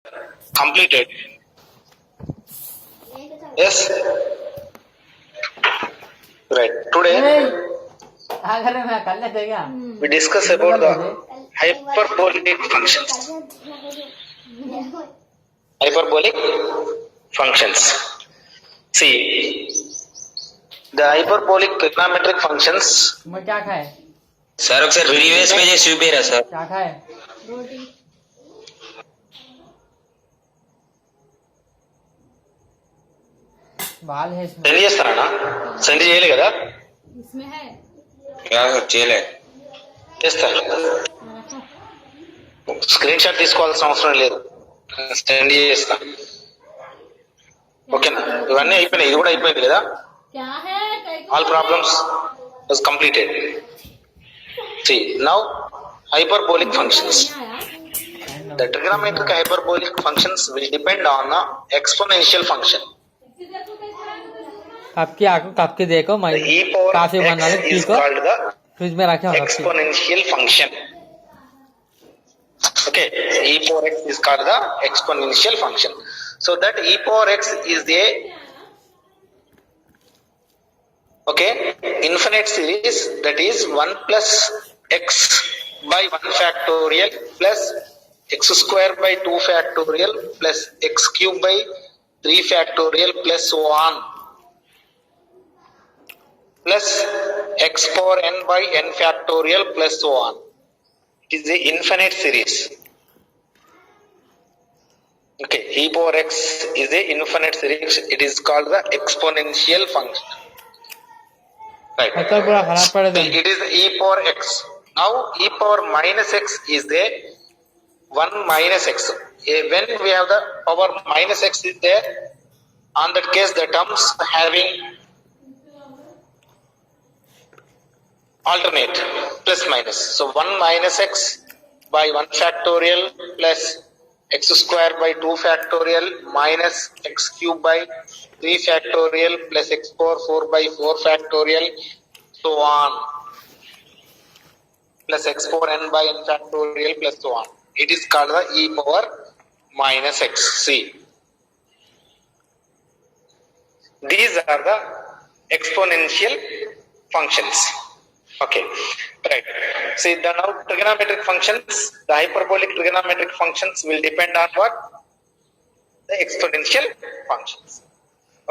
completed. Yes. Right. Today we discuss about the hyperbolic functions. Hyperbolic functions. See, the hyperbolic trigonometric functions. Sir अक्सर previous pages చూపిరా sir क्या खाए बाल है इसमें send చేస్తానా send చేయలే కదా इसमें है చేయలే చేస్తారు స్క్రీన్ షాట్ తీసుకోవాల్సిన అవసరం లేదు సెండ్ చేస్తా ఓకేనా ఇవన్నీ అయిపోయినాయి ఇది కూడా అయిపోయింది కదా क्या है all problems was completed. See, now hyperbolic functions. The trigonometric hyperbolic functions will depend on the exponential function. आपकी आंखों आपकी देखो मैं The e power काफी बना x ले is को called the फ्रिज में रखे हो exponential function. Okay, e power x is called the exponential function. So that e power x is the infinite series, that is 1 plus x by 1 factorial plus x square by 2 factorial plus x cube by 3 factorial plus so on plus x power n by n factorial plus so on. It is the infinite series. Okay, e power x is the infinite series. It is called the exponential function. Right. तो पूरा खराब पड़ गया It is e power x. Now e power minus x is the 1 minus x. When we have the power minus x is there, on that case the terms having alternate plus minus. So 1 minus x by 1 factorial plus x square by 2 factorial minus x cube by 3 factorial plus x power 4 by 4 factorial so on plus x power n by n factorial plus so on. It is called the e power minus x. See, these are the exponential functions. Okay, right. See, the now trigonometric functions, the hyperbolic trigonometric functions will depend on what? The exponential functions.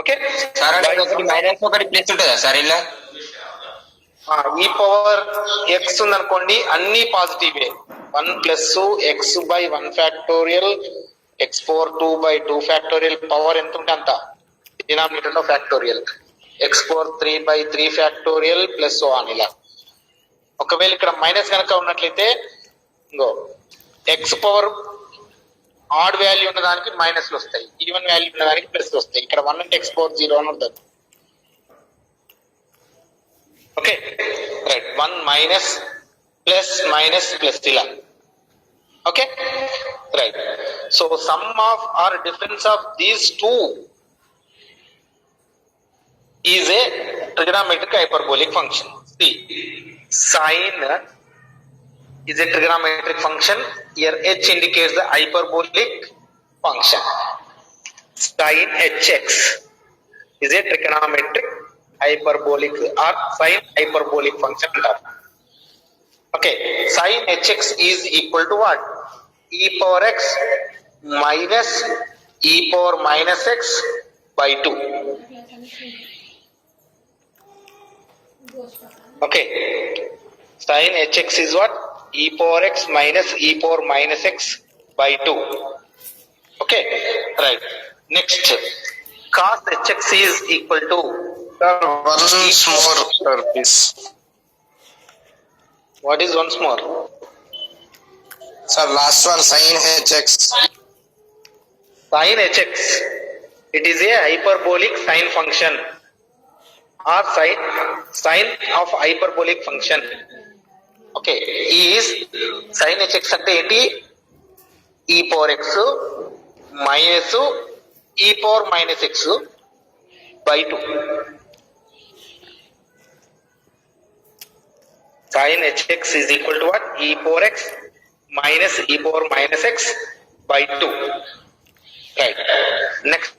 Okay. Sir అంటే ఒకటి minus ఒకటి plus ఉంటుందా sir ఇలా ఈ power X ఉందనుకోండి అన్ని పాజిటివే 1 plus x by 1 factorial X power 2 by 2 factorial power ఎంత ఉంటే అంత డినామినేటర్ లో factorial X power 3 by 3 factorial plus so on ఇలా. ఒకవేళ ఇక్కడ మైనస్ కనుక ఉన్నట్లయితే ఇంకో ఎక్స్ పవర్ ఆడ్ వాల్యూ ఉన్న దానికి మైనస్లు వస్తాయి, ఈవెన్ వాల్యూ ఉన్న దానికి ప్లస్ వస్తాయి. ఇక్కడ 1 అంటే ఎక్స్ పవర్ 0 అని ఉంటుంది. Okay, right. 1 minus minus plus ఇలా. Okay, right. So sum of or difference of these two is a trigonometric hyperbolic function. See, sine is a trigonometric function. Here h indicates the hyperbolic function. Sine hx is a trigonometric hyperbolic or sine hyperbolic function. Okay, sine hx is equal to what? E power x minus e power minus x by 2. Okay, sine hx is what? E power x minus e power minus x by 2. Okay, right. Next, cos hx is equal to Once more, sir, please. what is once more? Sir, last one, sin hx. Sin hx, it is a hyperbolic sine function or sine of hyperbolic function. Okay, is sin hx అంటే ఏంటి? e power x minus e power minus x by 2. Sin hx is equal to what? E power x minus e power minus x by 2. Right. Next.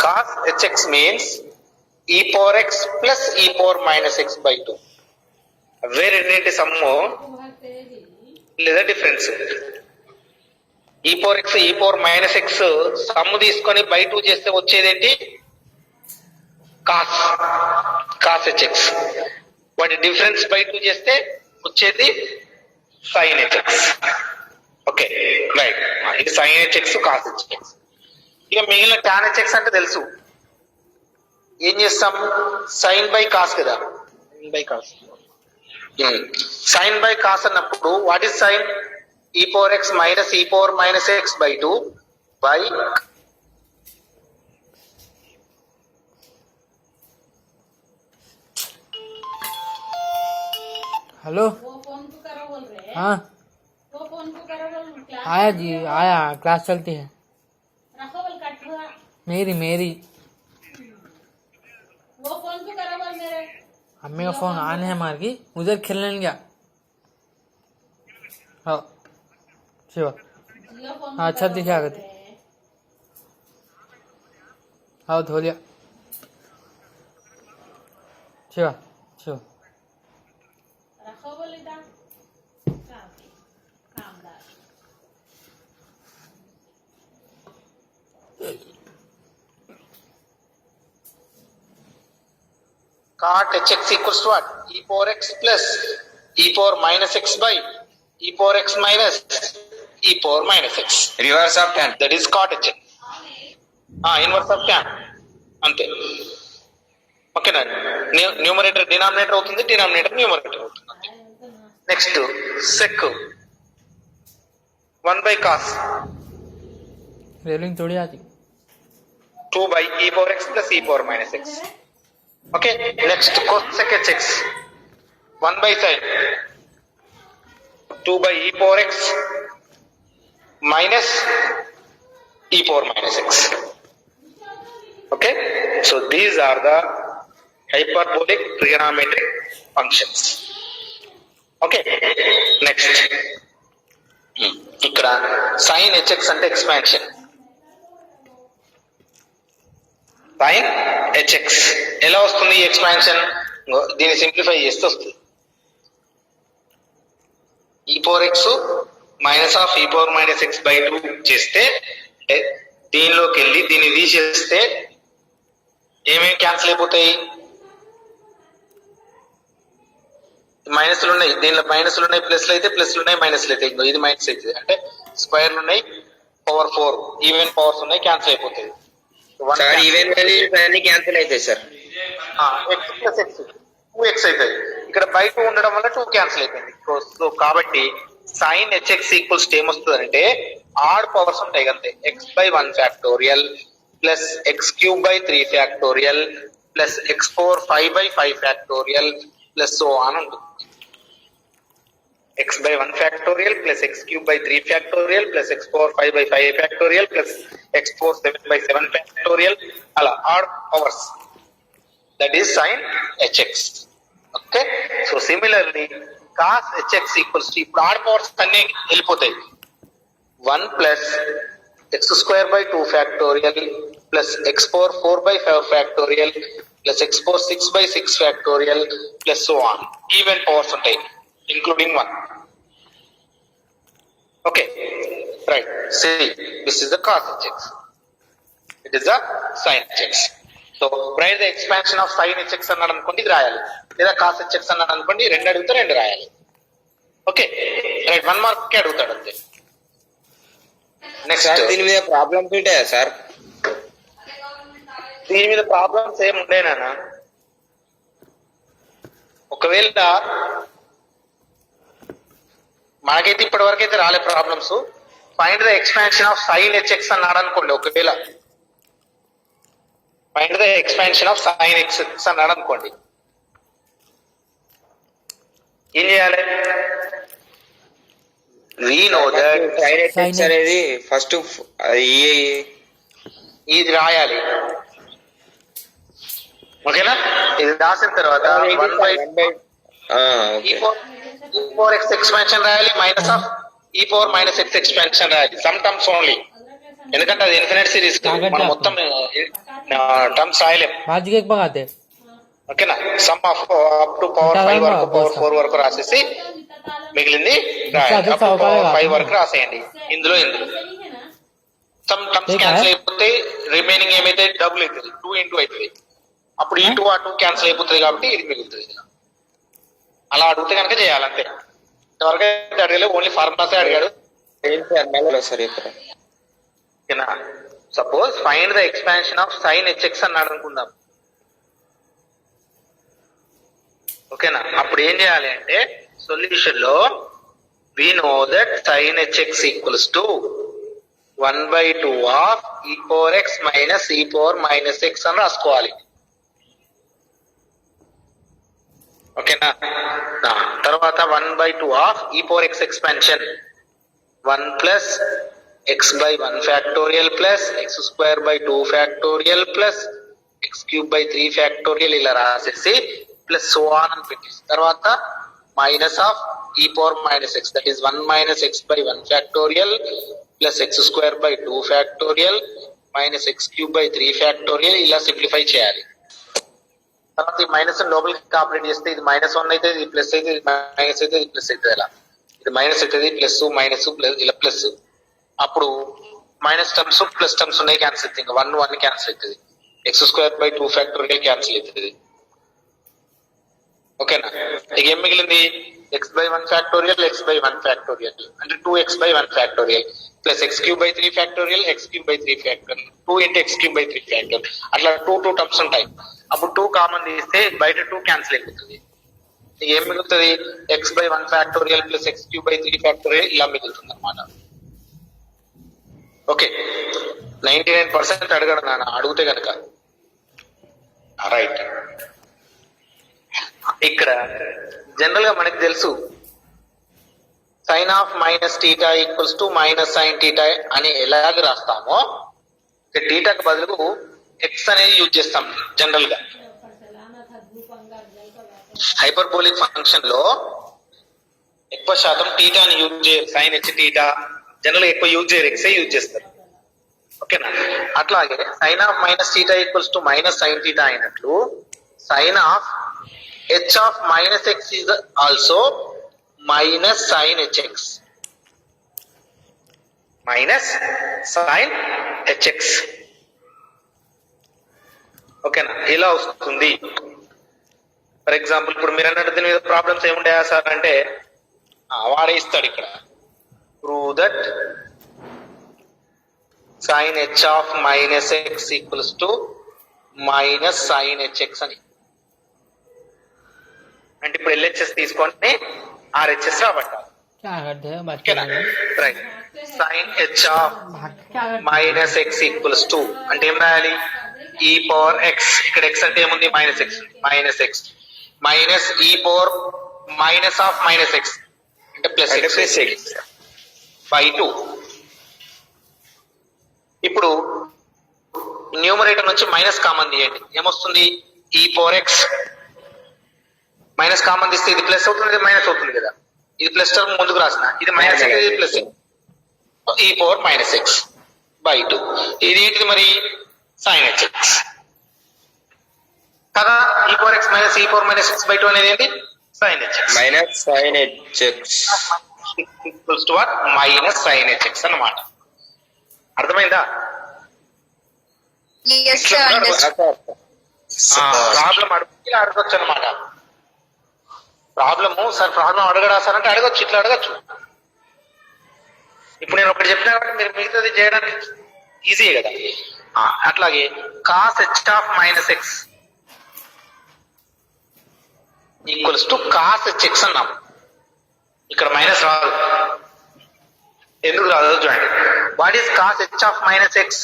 Cos hx means e power x plus e power minus x by 2. Where రెండింటి sum లేదా difference e power x e power minus x sum తీసుకొని by 2 చేస్తే వచ్చేదేంటి cos hx. వాటి difference by 2 చేస్తే వచ్చేది sin hx. Okay right, ఇది sin hx cos hx. ఇక మిగిలిన tan hx అంటే తెలుసు, ఏం చేస్తాం sin బై cos కదా, by cos. sin by cos అన్నప్పుడు what is sin e power x minus e power minus x by 2 by hello, वो फोन को करो बोल रहे हैं। हाँ वो फोन को करो बोल क्लास आया जी, आया, क्लास चलती है। रखो बोल कट हुआ। मेरी मेरी वो फोन को करो बोल मेरे। अम्मी का फोन ऑन है मार की, उधर खेलने गया। हाँ शिवा, जियो फोन हाँ, को अच्छा करो दिखा बोल करते। रहे हैं। हाँ धो लिया। शिवा शिवा, रखो बोल इधर। कामदार। cot hx equals to what? E power x plus e power minus x by e power x minus e power minus x. Reverse of tan. That is cot hx. Inverse of tan అంతే. ఓకేనా, numerator denominator అవుతుంది, denominator numerator అవుతుంది. Next sec 1 by cos railing थोड़ी आती। 2 by e power x plus e power minus x. Okay, next cosec hx 1 by sin 2 by e power x minus e power minus x. Okay, so these are the hyperbolic trigonometric functions. Okay, next ఇక్కడ sin hx అంటే expansion. sin hx ఎలా వస్తుంది ఈ expansion? దీన్ని simplify చేస్తే వస్తుంది. e power x minus of e power minus x by 2 చేస్తే దీనిలోకి వెళ్ళి దీన్ని తీసేస్తే ఏమేమి క్యాన్సిల్ అయిపోతాయి? మైనస్లు ఉన్నాయి, దీనిలో మైనస్లు ఉన్నాయి, ప్లస్లు అయితే ప్లస్లు ఉన్నాయి, మైనస్లు అయితే ఇంకో ఇది మైనస్ అవుతుంది. అంటే స్క్వేర్లు ఉన్నాయి, పవర్ 4 ఈవెన్ పవర్స్ ఉన్నాయి, క్యాన్సిల్ అయిపోతాయి. సార్ ఈవెన్ వాల్యూస్ అన్ని క్యాన్సిల్ అవుతాయి sir. X plus X 2x అవుతుంది. ఇక్కడ బై 2 ఉండడం వల్ల 2 క్యాన్సిల్ అయిపోయింది. సో కాబట్టి sin hx ఈక్వల్స్ ఏమొస్తుంది అంటే ఆడ్ పవర్స్ ఉంటాయి అంతే. x by 1 factorial plus x cube by 3 factorial plus x power 5 by 5 factorial plus so on ఉంటుంది. x by 1 factorial plus x cube by 3 factorial plus x power 5 by 5 factorial plus x power 7 by 7 factorial అలా odd powers. That is sin hx. Okay, so similarly cos hx equals to ఇప్పుడు odd powers అన్ని వెళ్ళిపోతాయి. 1 plus x square by 2 factorial plus x పవర్ 4 by 5 factorial plus x పవర్ 6 by 6 factorial plus so on. Even powers ఉంటాయి including 1. Okay, right. See, this is the cos hx. It is the sin hx. So, write the expansion of sin hx అన్నాడు అనుకోండి, ఇది రాయాలి. లేదా cos hx అన్నాడు అనుకోండి, రెండు అడిగితే రెండు రాయాలి. ఓకే రైట్, 1 మార్క్ అడుగుతాడు అంతే. నెక్స్ట్ సార్ దీని మీద ప్రాబ్లమ్స్ ఉంటాయా సార్? దీని మీద ప్రాబ్లమ్స్ ఏమి ఉండేనా? ఒకవేళ మనకైతే ఇప్పటి వరకు అయితే రాలే problems. Find the expansion of sin hx అన్నాడు అనుకోండి, ఒకవేళ find the expansion of sin hx అన్నాడు అనుకోండి, ఏం చేయాలి? We know that sin hx అనేది ఫస్ట్ ఇది రాయాలి. ఓకేనా, ఇది రాసిన తర్వాత 1 by okay e power x expansion రాయాలి minus of e power minus x expansion రాయాలి సమ్ టర్మ్స్ ఓన్లీ, ఎందుకంటే అది ఇన్ఫినిట్ సిరీస్ మనం మొత్తం టర్మ్స్ రాయలేం. भाजी एक पकाते ఓకేనా, some of up to power 5 వరకు పవర్ 4 వరకు రాసేసి మిగిలింది పవర్ 5 వరకు రాసేయండి. ఇందులో సమ్ టర్మ్స్ క్యాన్సిల్ అయిపోతే రిమైనింగ్ ఏమైతే డబుల్ అవుతుంది, 2 ఇంటూ అవుతుంది. అప్పుడు ఈ 2 ఆ 2 క్యాన్సిల్ అయిపోతుంది కాబట్టి ఇది మిగులుతుంది. అలా అడిగితే కనుక చేయాలంతే. ఇంతవరకు అయితే అడగలేదు, ఓన్లీ ఫార్ములాసే అడిగాడు. ఓకేనా, suppose find the expansion of sine h x అన్నాడు అనుకుందాం. ఓకేనా, అప్పుడు ఏం చేయాలి అంటే సొల్యూషన్ లో we know that sine HX equals to 1/2 of e power X minus e power minus x అని రాసుకోవాలి. ఓకేనా, తర్వాత 1/2 of e power x expansion 1 plus x by 1 factorial plus x square by 2 factorial plus x cube by 3 factorial ఇలా రాసేసి plus so on అని పెట్టేసి తర్వాత minus of e power minus X that is 1 minus X by 1 factorial plus x square by 2 factorial minus X cube by 3 factorial ఇలా simplify చేయాలి. తర్వాత ఈ minus లోపలికి కాపరేట్ చేస్తే ఇది -1 అయితే ఇది ప్లస్ అయితే, ఇది మైనస్ అయితే ఇది ప్లస్ అవుతుంది. ఇలా ఇది మైనస్ అవుతుంది, ప్లస్ మైనస్ ప్లస్ ఇలా ప్లస్. అప్పుడు మైనస్ టర్మ్స్ ప్లస్ టర్మ్స్ ఉన్నాయి క్యాన్సిల్ అవుతుంది, ఇంకా 1 1 క్యాన్సిల్ అవుతుంది, X square by 2 factorial cancel అవుతుంది. ఓకేనా, ఇక ఏం మిగిలింది X by 1 factorial X by 1 factorial అంటే 2x by 1 factorial plus x cube by 3 factorial X cube by 3 factorial 2 into X cube by 3 factorial అట్లా 2 టర్మ్స్ ఉంటాయి. అప్పుడు 2 కామన్ తీస్తే బయట 2 క్యాన్సిల్ అయిపోతుంది. ఏం మిగులుతుంది X by 1 factorial plus x cube by 3 factorial ఇలా మిగులుతుంది అనమాట. ఓకే, 99% అడగడు నాన్న, అడిగితే కనుక. రైట్, ఇక్కడ జనరల్ గా మనకి తెలుసు sine of minus theta equals to minus sine theta అని ఎలాగ రాస్తామో టీటాకి బదులు ఎక్స్ అనేది యూజ్ చేస్తాం జనరల్ గా. హైపర్బోలిక్ ఫంక్షన్ లో ఎక్కువ శాతం టీటాని యూజ్ చేయరు, సైన్ హెచ్ టీటా జనరల్ ఎక్కువ యూజ్ చేయరు, ఎక్స్ యూజ్ చేస్తారు. ఓకేనా, అట్లాగే sine of minus theta equals to minus sine theta అయినట్లు sine of h of minus x is also minus sin hx. Minus sin hx. ఓకేనా, ఇలా వస్తుంది. ఫర్ ఎగ్జాంపుల్ ఇప్పుడు మీరు అన్నట్టు దీని మీద ప్రాబ్లమ్స్ ఏముంటాయా సార్ అంటే వాడే ఇస్తాడు ఇక్కడ prove that sin h of minus x equals to minus sin hx అని. అంటే ఇప్పుడు LHS తీసుకొని RHS రాబట్టాలి. क्या करते हैं बच्चे ఓకేనా, right. sin h of minus x equals to అంటే ఏం రాయాలి e పవర్ x, ఇక్కడ x అంటే ఏముంది minus x minus e power minus of minus x అంటే ప్లస్ x బై 2. ఇప్పుడు న్యూమరేటర్ నుంచి మైనస్ కామన్ తీయండి, ఏమొస్తుంది e power x. Minus common తీస్తే ఇది ప్లస్ అవుతుంది, ఇది మైనస్ అవుతుంది కదా, ఇది ప్లస్ టర్మ్ ముందుకు రాసిన, ఇది మైనస్ అయితే ఇది ప్లస్ ఈ పవర్ మైనస్ ఎక్స్ బై 2. ఇది ఏంటిది మరి సైన్ హెచ్ ఎక్స్ కదా. E power X minus e power minus X by 2 అనేది ఏంటి sine H X minus sine HX equals to what minus sine H X అన్నమాట. అర్థమైందా? ప్రాబ్లం అడుగు అడగొచ్చు అనమాట. ప్రాబ్లము సార్ ప్రాబ్లం అడగడా సార్ అంటే అడగొచ్చు, ఇట్లా అడగచ్చు. ఇప్పుడు నేను ఒకటి చెప్పినా కాబట్టి మీరు మిగతాది చేయడానికి ఈజీ కదా. అట్లాగే cos H of minus X equals to cos H X అన్నాం. ఇక్కడ మైనస్ రాదు, ఎందుకు రాదు చూడండి. What is cos H of minus X?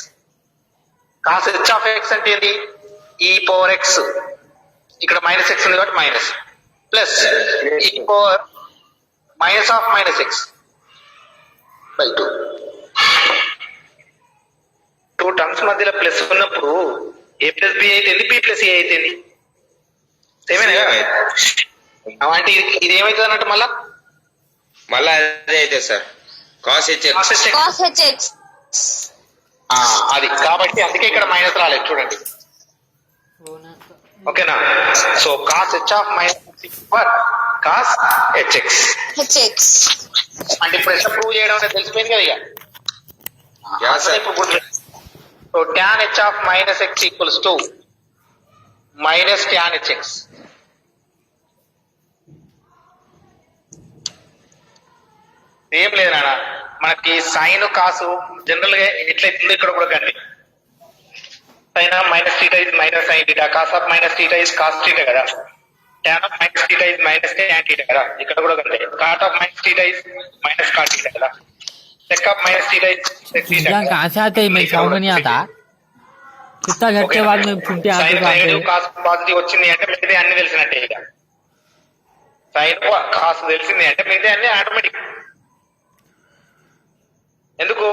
Cos H of X అంటే ఏంటి ఈ పవర్ ఎక్స్, ఇక్కడ మైనస్ ఎక్స్ ఉంది కాబట్టి మైనస్ ప్లస్ ఈ power minus of minus X by 2. 2 terms మధ్యలో ప్లస్ ఉన్నప్పుడు ఏ ప్లస్ బి అయితేంది, బి ప్లస్ ఏ అయితేంది సేమేనా కదా. అంటే ఇది ఏమైతుంది అన్నట్టు మళ్ళా అదే అయితే sir cos hx. cos hx. అది కాబట్టి అందుకే ఇక్కడ మైనస్ రాలేదు చూడండి. ఓకేనా? So cos H of minus cos HX hx. అంటే ఇప్పుడు ఎట్లా ప్రూవ్ చేయడం అనేది తెలిసిపోయింది కదా ఇక. Yeah, sir. So tan h of minus X equals to minus tan hx. ఏం లేదు నాన్న, మనకి సైన్ కాసు జనరల్ గా ఎట్లయితుంది ఇక్కడ కూడా కండి. Sine of minus theta is minus sine theta, cos of minus theta is cos theta కదా, tan of minus theta is minus tan theta కదా, ఇక్కడ కూడా కండి. Cot of minus theta is minus cot theta కదా, sec of minus theta is sec theta. Exam कहाँ से आते हैं? मैं समझ नहीं आता कितना घर के बाद में छुट्टी आते సైన్ आते నెగటివ్ కాస్ పాజిటివ్ వచ్చింది అంటే మిగతా అన్ని తెలిసినట్టే. ఇక సైన్ కాస్ తెలిసింది అంటే మిగతా అన్ని ఆటోమేటిక్. ఎందుకు?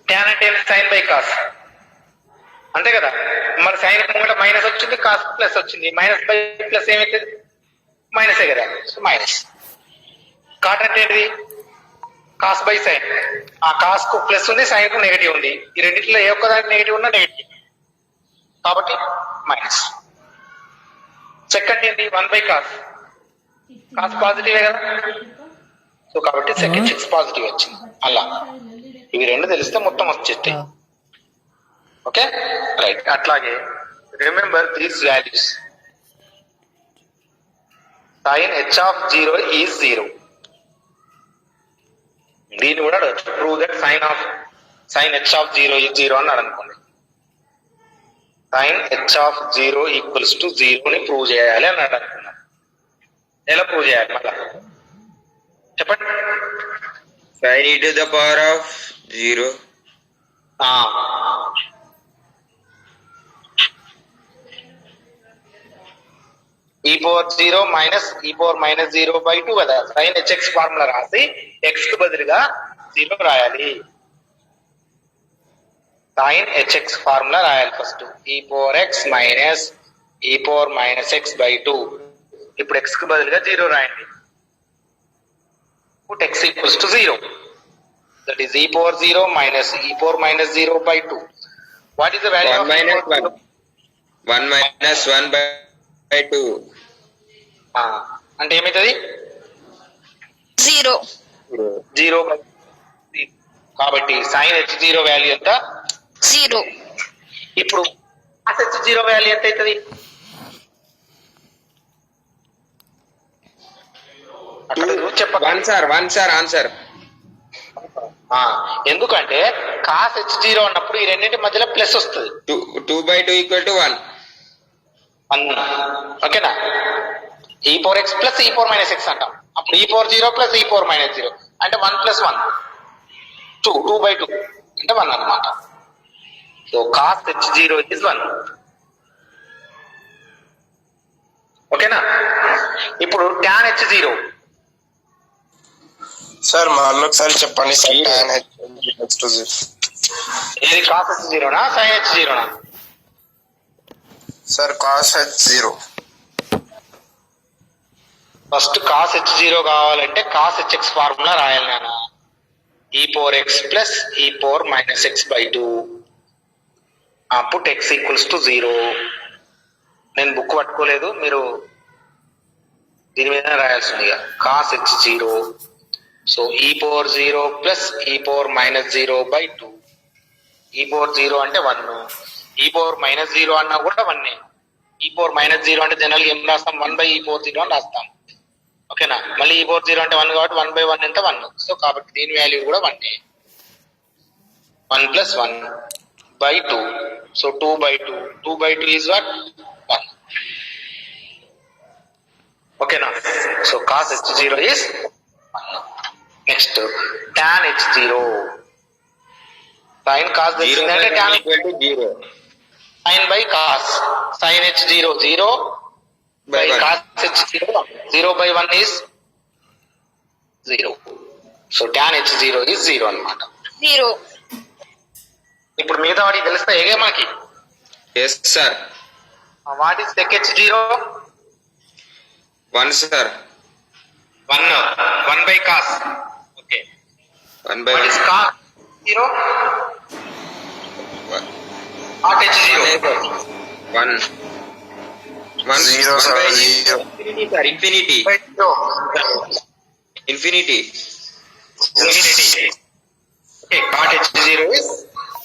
ట్యాన్ అంటే సైన్ బై కాస్ అంతే కదా. మరి సైన్ ముంగట మైనస్ వచ్చింది, కాస్ ప్లస్ వచ్చింది, మైనస్ బై ప్లస్ ఏమైతుంది? మైనసే కదా. So minus. కాట్ అంటే ఏంటిది? Cos by sine. ఆ కాస్ కు ప్లస్ ఉంది, సైన్ కు నెగిటివ్ ఉంది. ఈ రెండింటిలో ఏ ఒక్కదానికి నెగిటివ్ ఉన్నా నెగిటివ్ కాబట్టి మైనస్. సెకండ్ ఏంటి? 1 కాస్. కాస్ పాజిటివే కదా, సో కాబట్టి సెకండ్ 6 పాజిటివ్ వచ్చింది. అలా ఇవి రెండు తెలిస్తే మొత్తం వచ్చేస్తాయి. Okay right. అట్లాగే remember these values. Sine h of 0 is 0. దీన్ని కూడా prove that sine h of 0 is 0 అన్నాడు అనుకోండి. Sine h of 0 equals to 0 ని ప్రూవ్ చేయాలి అన్నాడు అనుకున్నాం. ఎలా ప్రూవ్ చేయాలి మళ్ళా చెప్పండి. Sin e to the power of 0. ఈ power 0 minus e power minus 0/2 కదా. సైన్ హెచ్ఎక్స్ ఫార్ములా రాసి ఎక్స్ కు బదులుగా 0 రాయాలి. సైన్ హెచ్ఎక్స్ ఫార్ములా రాయాలి ఫస్ట్. ఈ power X minus e power minus x/2. ఇప్పుడు ఎక్స్ కు బదులుగా 0 రాయండి. put x equals to 0. That is e power 0 minus e power minus 0/2. What is the value 1 of minus 1. 1 minus 1/2. అంటే ఏమైతుంది? 0. 0/3. కాబట్టి sin h0 value ఎంత? 0. ఇప్పుడు cos h0 వాల్యూ ఎంత అవుతుంది? చెప్పండి. 1 sir answer. ఎందుకంటే కాస్ h0 అన్నప్పుడు ఈ రెండింటి మధ్యలో ప్లస్ వస్తుంది. 2/2 equal to 1. ఓకేనా? ఈ పవర్ ఎక్స్ ప్లస్ ఈ పవర్ మైనస్ ఎక్స్ అంటాం. అప్పుడు ఈ పవర్ 0 ప్లస్ ఈ పవర్ మైనస్ 0 అంటే 1 + 1 2/2 అంటే 1 అన్నమాట. So cos h0 is 1. ఓకేనా? ఇప్పుడు tan h0 సార్ మళ్ళీ ఒకసారి చెప్పండి sir. tan h equals to 0. ఏది కాస్ h0 నా sin h0 నా? Sir cos h0. First cos h0 కావాలంటే కాస్ hx ఫార్ములా రాయాలి నాన్న. ఈ పవర్ ఎక్స్ ప్లస్ ఈ power minus x/2. Put x equals to 0. నేను బుక్ పట్టుకోలేదు, మీరు దీని మీద రాయాల్సింది. కాస్ h0 సో ఈ పవర్ 0 ప్లస్ ఈ పవర్ మైనస్ 0/2. ఈ పవర్ 0 అంటే 1, ఈ పవర్ మైనస్ 0 అన్నా కూడా 1. ఈ పవర్ మైనస్ 0 అంటే జనరల్ ఏం రాస్తాం? 1/e/0 అని రాస్తాం. ఓకేనా? మళ్ళీ ఈ పవర్ 0 అంటే 1 కాబట్టి 1/1 ఎంత? 1. సో కాబట్టి దీని వాల్యూ కూడా 1. 1 + 1/2. సో 2/2. 2/2 is what? 1. ఓకేనా? So cos h0 is 1. Next tan h0. Sine cos తెలిసిందంటే tan equal to 0. sin by cos. sin h0 0 by cos h0 0/1 is 0. So tan h0 is 0 అన్నమాట. 0. ఇప్పుడు మిగతా వాటికి తెలిస్తే ఏగే మనకి. Yes sir. What is sec h0? 1 sir. 1 by cos. Okay 1 by What 1. is cot 0? Cot H0. 1. 1 Zero, sir, by zero. Infinity, sir. Infinity. By 0. Infinity. Infinity. Okay, cot H0 is